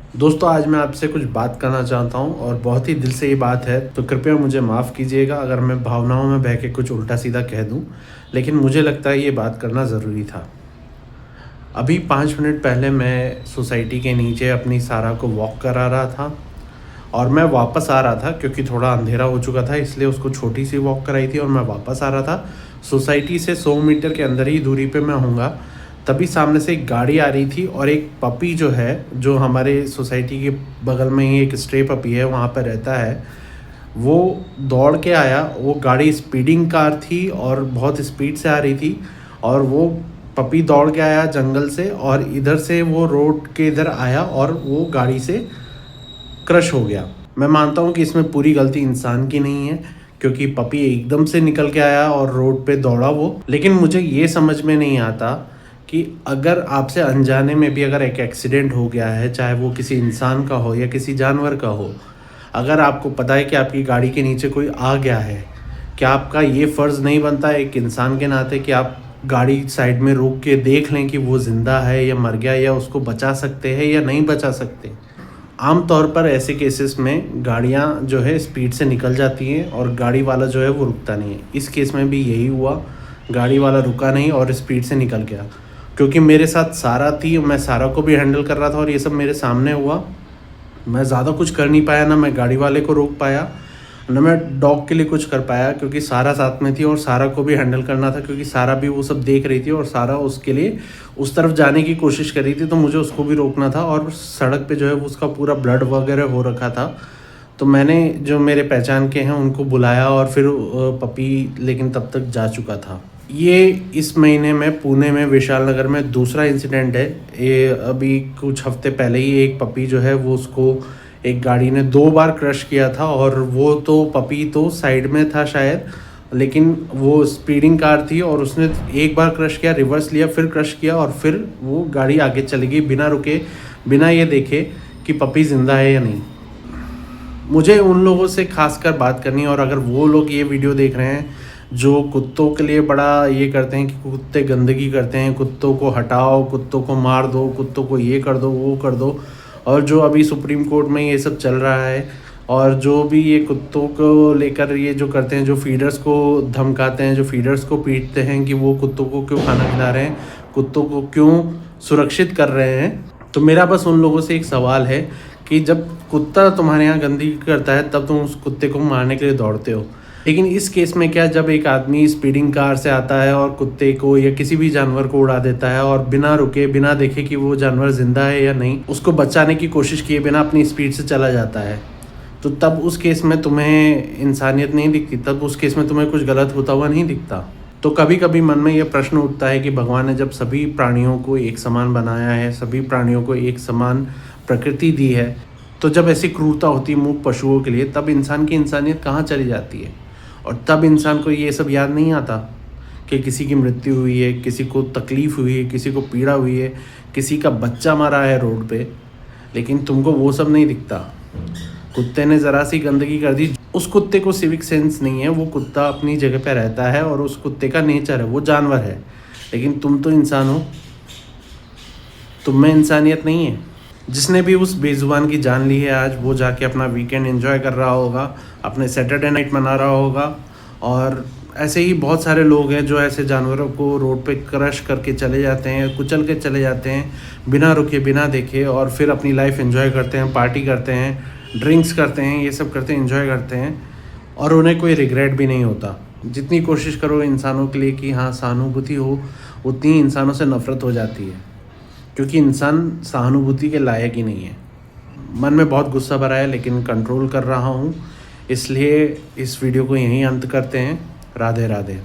दोस्तों आज मैं आपसे कुछ बात करना चाहता हूँ और बहुत ही दिल से ये बात है, तो कृपया मुझे माफ़ कीजिएगा अगर मैं भावनाओं में बह के कुछ उल्टा सीधा कह दूँ, लेकिन मुझे लगता है ये बात करना ज़रूरी था। अभी 5 मिनट पहले मैं सोसाइटी के नीचे अपनी सारा को वॉक करा रहा था और मैं वापस आ रहा था क्योंकि थोड़ा अंधेरा हो चुका था, इसलिए उसको छोटी सी वॉक कराई थी और मैं वापस आ रहा था। सोसाइटी से 100 मीटर के अंदर ही दूरी पे मैं हूँगा। तभी सामने से एक गाड़ी आ रही थी और एक पपी जो है, जो हमारे सोसाइटी के बगल में ही एक स्ट्रे पपी है, वहाँ पर रहता है, वो दौड़ के आया। वो गाड़ी स्पीडिंग कार थी और बहुत स्पीड से आ रही थी और वो पपी दौड़ के आया जंगल से और इधर से वो रोड के इधर आया और वो गाड़ी से क्रश हो गया। मैं मानता हूँ कि इसमें पूरी गलती इंसान की नहीं है क्योंकि पपी एकदम से निकल के आया और रोड पे दौड़ा वो। लेकिन मुझे ये समझ में नहीं आता कि अगर आपसे अनजाने में भी अगर एक एक्सीडेंट हो गया है, चाहे वो किसी इंसान का हो या किसी जानवर का हो, अगर आपको पता है कि आपकी गाड़ी के नीचे कोई आ गया है, क्या आपका ये फ़र्ज़ नहीं बनता एक इंसान के नाते कि आप गाड़ी साइड में रोक के देख लें कि वो ज़िंदा है या मर गया, या उसको बचा सकते हैं या नहीं बचा सकते। आम तौर पर ऐसे केसेस में गाड़ियाँ जो है स्पीड से निकल जाती हैं और गाड़ी वाला जो है वो रुकता नहीं है। इस केस में भी यही हुआ, गाड़ी वाला रुका नहीं और स्पीड से निकल गया। क्योंकि मेरे साथ सारा थी, मैं सारा को भी हैंडल कर रहा था और ये सब मेरे सामने हुआ। मैं ज़्यादा कुछ कर नहीं पाया, ना मैं गाड़ी वाले को रोक पाया, ना मैं डॉग के लिए कुछ कर पाया, क्योंकि सारा साथ में थी और सारा को भी हैंडल करना था, क्योंकि सारा भी वो सब देख रही थी और सारा उसके लिए उस तरफ जाने की कोशिश कर रही थी, तो मुझे उसको भी रोकना था। और सड़क पे जो है उसका पूरा ब्लड वगैरह हो रखा था, तो मैंने जो मेरे पहचान के हैं उनको बुलाया और फिर पपी लेकिन तब तक जा चुका था। ये इस महीने में पुणे में विशाल नगर में दूसरा इंसिडेंट है। ये अभी कुछ हफ्ते पहले ही एक पपी जो है वो उसको एक गाड़ी ने 2 बार क्रश किया था और वो तो पपी तो साइड में था शायद, लेकिन वो स्पीडिंग कार थी और उसने एक बार क्रश किया, रिवर्स लिया, फिर क्रश किया और फिर वो गाड़ी आगे चली गई बिना रुके, बिना ये देखे कि पपी ज़िंदा है या नहीं। मुझे उन लोगों से खासकर बात करनी है, और अगर वो लोग ये वीडियो देख रहे हैं जो कुत्तों के लिए बड़ा ये करते हैं कि कुत्ते गंदगी करते हैं, कुत्तों को हटाओ, कुत्तों को मार दो, कुत्तों को ये कर दो, वो कर दो, और जो अभी सुप्रीम कोर्ट में ये सब चल रहा है, और जो भी ये कुत्तों को लेकर ये जो करते हैं, जो फीडर्स को धमकाते हैं, जो फीडर्स को पीटते हैं कि वो कुत्तों को क्यों खाना खिला रहे हैं, कुत्तों को क्यों सुरक्षित कर रहे हैं, तो मेरा बस उन लोगों से एक सवाल है कि जब कुत्ता तुम्हारे यहाँ गंदगी करता है तब तुम उस कुत्ते को मारने के लिए दौड़ते हो, लेकिन इस केस में क्या, जब एक आदमी स्पीडिंग कार से आता है और कुत्ते को या किसी भी जानवर को उड़ा देता है और बिना रुके, बिना देखे कि वो जानवर जिंदा है या नहीं, उसको बचाने की कोशिश किए बिना अपनी स्पीड से चला जाता है, तो तब उस केस में तुम्हें इंसानियत नहीं दिखती, तब उस केस में तुम्हें कुछ गलत होता हुआ नहीं दिखता। तो कभी कभी मन में ये प्रश्न उठता है कि भगवान ने जब सभी प्राणियों को एक समान बनाया है, सभी प्राणियों को एक समान प्रकृति दी है, तो जब ऐसी क्रूरता होती है मूक पशुओं के लिए, तब इंसान की इंसानियत कहाँ चली जाती है? और तब इंसान को ये सब याद नहीं आता कि किसी की मृत्यु हुई है, किसी को तकलीफ़ हुई है, किसी को पीड़ा हुई है, किसी का बच्चा मरा है रोड पे, लेकिन तुमको वो सब नहीं दिखता। कुत्ते ने ज़रा सी गंदगी कर दी, उस कुत्ते को सिविक सेंस नहीं है, वो कुत्ता अपनी जगह पे रहता है और उस कुत्ते का नेचर है, वो जानवर है, लेकिन तुम तो इंसान हो, तुम में इंसानियत नहीं है। जिसने भी उस बेजुबान की जान ली है आज, वो जाके अपना वीकेंड एंजॉय कर रहा होगा, अपने सैटरडे नाइट मना रहा होगा, और ऐसे ही बहुत सारे लोग हैं जो ऐसे जानवरों को रोड पे क्रश करके चले जाते हैं, कुचल के चले जाते हैं बिना रुके, बिना देखे, और फिर अपनी लाइफ एंजॉय करते हैं, पार्टी करते हैं, ड्रिंक्स करते हैं, ये सब करते हैं, एंजॉय करते हैं, और उन्हें कोई रिग्रेट भी नहीं होता। जितनी कोशिश करो इंसानों के लिए कि हाँ सहानुभूति हो, उतनी ही इंसानों से नफ़रत हो जाती है, क्योंकि इंसान सहानुभूति के लायक ही नहीं है। मन में बहुत गुस्सा भरा है, लेकिन कंट्रोल कर रहा हूँ, इसलिए इस वीडियो को यहीं अंत करते हैं। राधे राधे।